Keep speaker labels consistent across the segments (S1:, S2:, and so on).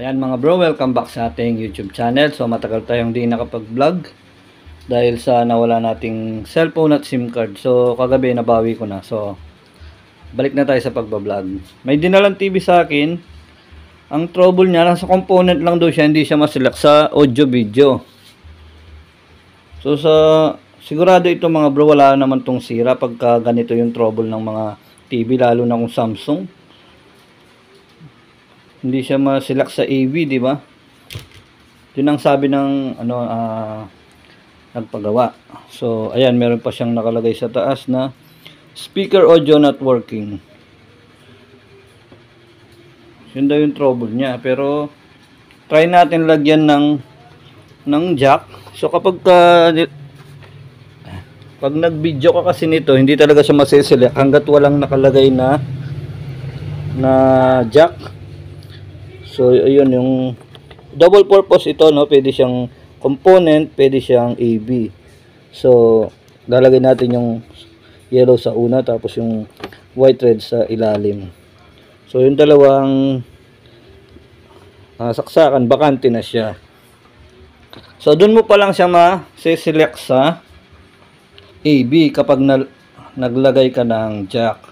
S1: Ayan mga bro, welcome back sa ating YouTube channel. So matagal tayong di nakapag-vlog dahil sa nawala nating cellphone at SIM card. So kagabi nabawi ko na. So balik na tayo sa pagbablog. May dinalang TV sa akin. Ang trouble niya, nasa component lang daw siya, hindi siya maselect sa audio video. So sigurado ito mga bro, wala naman tong sira pagka ganito yung trouble ng mga TV, lalo na kung Samsung. Hindi siya ma-select sa AV, di ba? Yun ang sabi ng nagpagawa. So, ayan, meron pa siyang nakalagay sa taas na speaker audio not working. Yun daw yung trouble niya. Pero, try natin lagyan ng jack. So, pag nag-video ka kasi nito, hindi talaga siya masiselect hanggat walang nakalagay na jack. So, ayun yung double purpose ito, no? Pwede siyang component, pwede siyang AV. So, lalagay natin yung yellow sa una, tapos yung white red sa ilalim. So, yung dalawang saksakan, bakante na siya. So, dun mo pa lang siya ma-select sa AV kapag naglagay ka ng jack.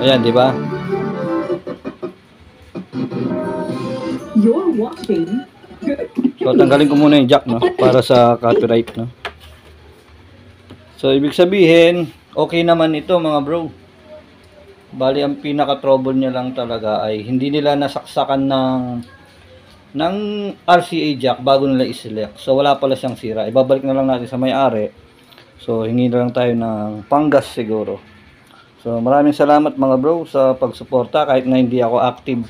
S1: Ayan, di ba?
S2: You're watching.
S1: So tanggalin ko muna yung jack, no, para sa copyright, no. So ibig sabihin okay naman ito mga bro. Bali ang pinaka trouble niya lang talaga ay hindi nila nasaksakan ng RCA jack bago nila i-select. So wala pala siyang sira. Ibabalik na lang natin sa may-ari. So hingi na lang tayo ng panggas siguro. So maraming salamat mga bro sa pagsuporta kahit na hindi ako active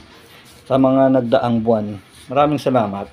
S1: sa mga nagdaang buwan. Maraming salamat.